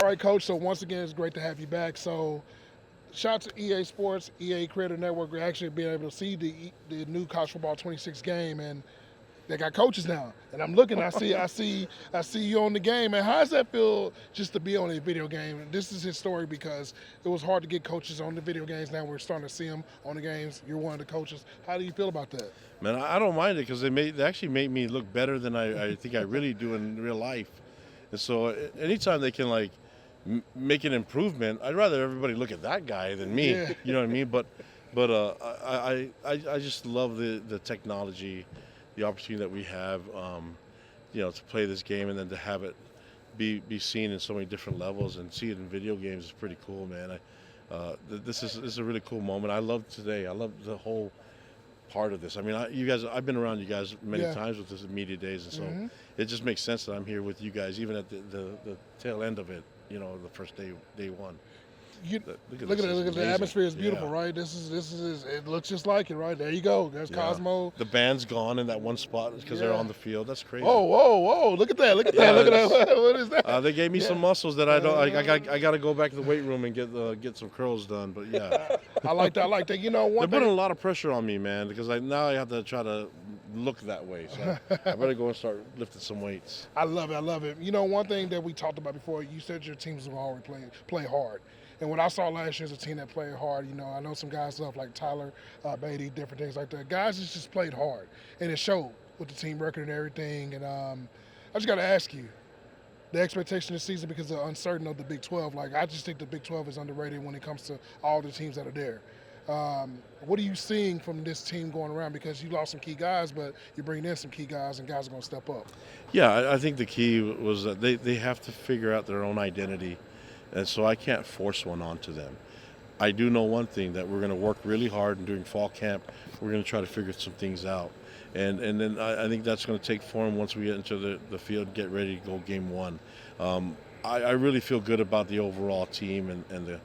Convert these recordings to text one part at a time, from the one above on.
right, Coach. So once again, it's great to have you back. So shout out to EA Sports, EA Creator Network. We're actually being able to see the new college football 26 game, and they got coaches now. And I'm looking, I see you on the game. And how does that feel just to be on a video game? This is historic because it was hard to get coaches on the video games. Now we're starting to see them on the games. You're one of the coaches. How do you feel about that? Man, I don't mind it because they actually make me look better than I think I really do in real life. And so anytime they can like make an improvement, I'd rather everybody look at that guy than me. Yeah. You know what I mean? But I just love the technology, the opportunity that we have, to play this game and then to have it be seen in so many different levels and see it in video games is pretty cool, man. This is a really cool moment. I love today. I love the whole part of this. I mean, I've been around you guys many times with this media days, and so it just makes sense that I'm here with you guys, even at the tail end of it. The first day one. Look at the atmosphere is beautiful, right? This is it looks just like it, right? There you go. There's Cosmo. The band's gone in that one spot because they're on the field. That's crazy. Oh, whoa! Look at that! Look at that! What is that? They gave me some muscles that I don't. I got to go back to the weight room and get some curls done. But yeah, I like that. They're putting a lot of pressure on me, man, because now I have to try to look that way. So I better go and start lifting some weights. I love it. One thing that we talked about before, you said your teams will always play hard. And what I saw last year is a team that played hard. I know some guys left like Tyler Beatty, different things like that. Guys just played hard, and it showed with the team record and everything. And I just got to ask you, the expectation this season because of the uncertainty of the Big 12. Like I just think the Big 12 is underrated when it comes to all the teams that are there. What are you seeing from this team going around? Because you lost some key guys, but you bring in some key guys, and guys are going to step up. Yeah, I think the key was that they have to figure out their own identity. And so I can't force one onto them. I do know one thing, that we're going to work really hard, and during fall camp, we're going to try to figure some things out. And then I think that's going to take form once we get into the field and get ready to go game one. I really feel good about the overall team and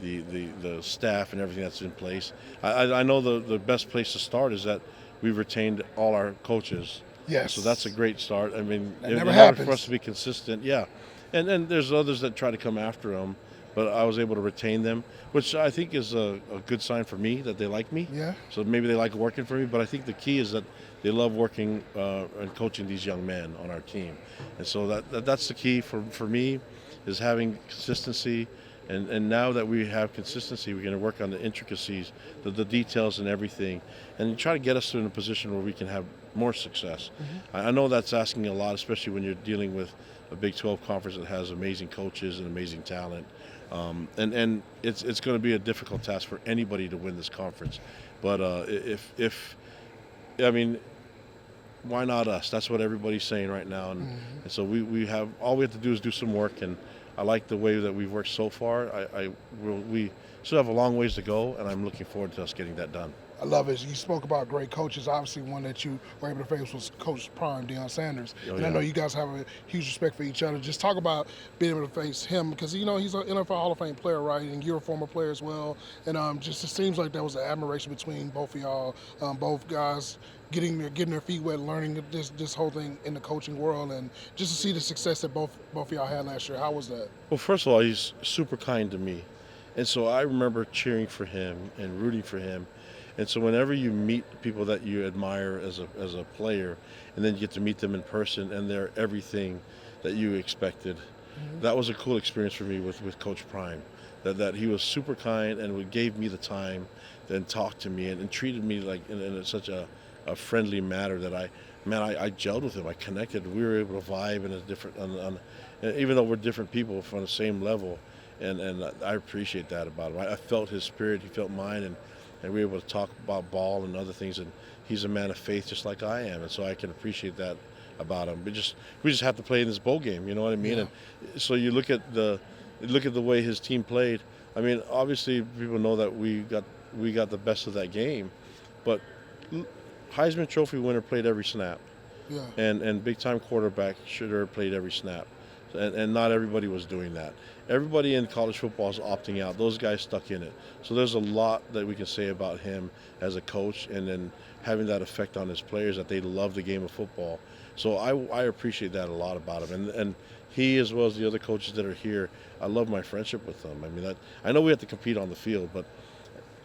the staff and everything that's in place. I know the best place to start is that we've retained all our coaches. Yes. So that's a great start. I mean, that never happens. For us to be consistent, yeah. And then there's others that try to come after them, but I was able to retain them, which I think is a good sign for me that they like me. Yeah. So maybe they like working for me, but I think the key is that they love working and coaching these young men on our team. And so that's the key for me, is having consistency. And now that we have consistency, we're going to work on the intricacies, the details and everything, and try to get us in a position where we can have more success. I know that's asking a lot, especially when you're dealing with a Big 12 conference that has amazing coaches and amazing talent. And it's going to be a difficult task for anybody to win this conference. But why not us? That's what everybody's saying right now. And so we have to do is do some work. And I like the way that we've worked so far. We still have a long ways to go, and I'm looking forward to us getting that done. I love it. You spoke about great coaches. Obviously, one that you were able to face was Coach Prime, Deion Sanders. I know you guys have a huge respect for each other. Just talk about being able to face him, because he's an NFL Hall of Fame player, right? And you're a former player as well. And just it seems like there was an admiration between both of y'all, both guys getting their feet wet, learning this whole thing in the coaching world, and just to see the success that both of y'all had last year. How was that? Well, first of all, he's super kind to me, and so I remember cheering for him and rooting for him. And so whenever you meet people that you admire as a player, and then you get to meet them in person and they're everything that you expected, that was a cool experience for me with Coach Prime. That he was super kind and gave me the time, then talked to me and treated me like in such a friendly manner that I gelled with him. I connected. We were able to vibe in a different, even though we're different people from the same level, and I appreciate that about him. I felt his spirit, he felt mine, and we were able to talk about ball and other things. And he's a man of faith, just like I am, and so I can appreciate that about him. We just have to play in this bowl game. You know what I mean? Yeah. And so you look at the way his team played. I mean, obviously people know that we got the best of that game, but Heisman Trophy winner played every snap. Yeah. And big time quarterback should have played every snap. And not everybody was doing that. Everybody in college football is opting out. Those guys stuck in it. So there's a lot that we can say about him as a coach, and then having that effect on his players, that they love the game of football. So I appreciate that a lot about him. And he, as well as the other coaches that are here, I love my friendship with them. I mean, I know we have to compete on the field, but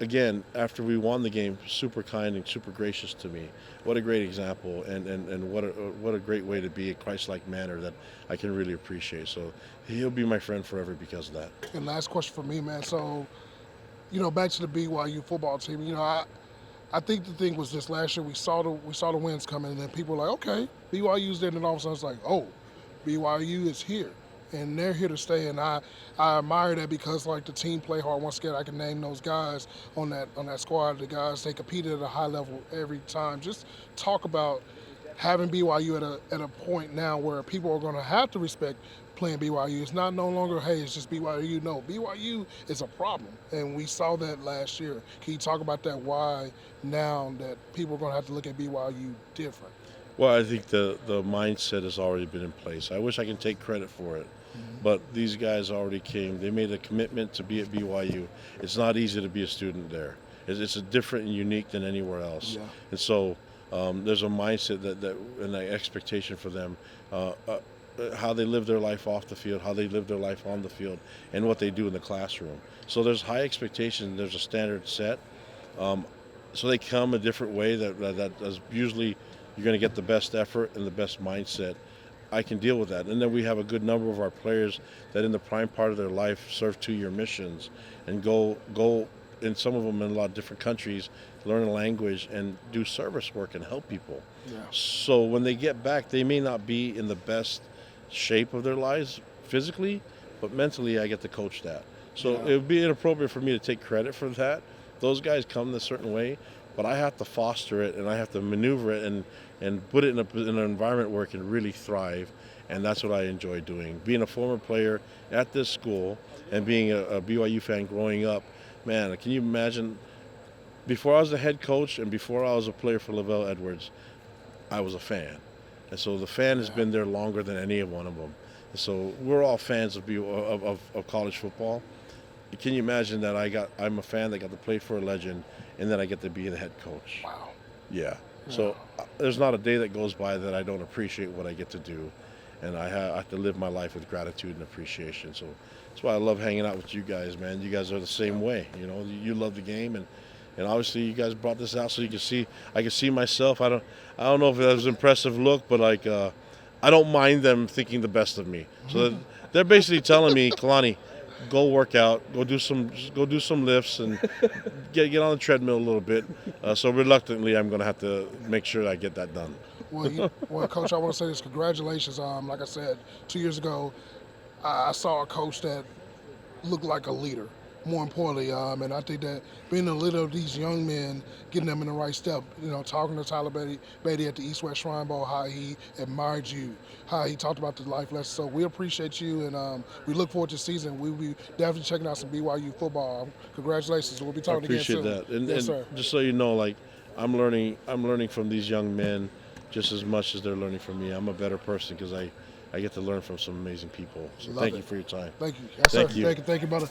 again, after we won the game, super kind and super gracious to me. What a great example, and what a great way to be a Christ-like manner that I can really appreciate. So he'll be my friend forever because of that. And last question for me, man. So, back to the BYU football team. I think the thing was this: last year we saw the wins coming, and then people were like, okay, BYU's there, and then all of a sudden it's like, oh, BYU is here, and they're here to stay. And I admire that because like the team play hard. Once again, I can name those guys on that squad. The guys, they competed at a high level every time. Just talk about having BYU at a point now where people are going to have to respect playing BYU. It's not no longer, hey, it's just BYU. No, BYU is a problem, and we saw that last year. Can you talk about that, why now that people are going to have to look at BYU different? Well, I think the mindset has already been in place. I wish I could take credit for it, but these guys already came. They made a commitment to be at BYU. It's not easy to be a student there. It's a different and unique than anywhere else. Yeah. And so there's a mindset that and an expectation for them, how they live their life off the field, how they live their life on the field, and what they do in the classroom. So there's high expectations. There's a standard set. So they come a different way that is usually you're going to get the best effort and the best mindset. I can deal with that. And then we have a good number of our players that in the prime part of their life serve 2-year missions and go and some of them in a lot of different countries, learn a language and do service work and help people. Yeah. So when they get back, they may not be in the best shape of their lives physically, but mentally I get to coach that. So it would be inappropriate for me to take credit for that. Those guys come a certain way, but I have to foster it and I have to maneuver it and put it in an environment where it can really thrive, and that's what I enjoy doing. Being a former player at this school and being a BYU fan growing up, man, can you imagine, before I was the head coach and before I was a player for Lavelle Edwards, I was a fan. And so the fan has been there longer than any one of them. And so we're all fans of college football. Can you imagine that I'm a fan that got to play for a legend and then I get to be the head coach? Wow. Yeah. So there's not a day that goes by that I don't appreciate what I get to do. And I have to live my life with gratitude and appreciation. So that's why I love hanging out with you guys, man. You guys are the same way. You love the game, and obviously you guys brought this out so you can see. I can see myself. I don't know if that was an impressive look, but I don't mind them thinking the best of me. So they're basically telling me, Kalani, go work out, go do some lifts, and get on the treadmill a little bit. So reluctantly, I'm going to have to make sure I get that done. Well, Coach, I want to say this. Congratulations. Like I said, 2 years ago, I saw a coach that looked like a leader. More importantly, and I think that being a leader of these young men, getting them in the right step, talking to Tyler Beatty at the East-West Shrine Bowl, how he admired you, how he talked about the life lessons. So we appreciate you, and we look forward to the season. We'll be definitely checking out some BYU football. Congratulations. We'll be talking again soon. I appreciate that. Yes, sir. Just so you know, I'm learning from these young men just as much as they're learning from me. I'm a better person because I get to learn from some amazing people. So thank you for your time. Thank you. Yes, thank sir. you. Thank you, brother.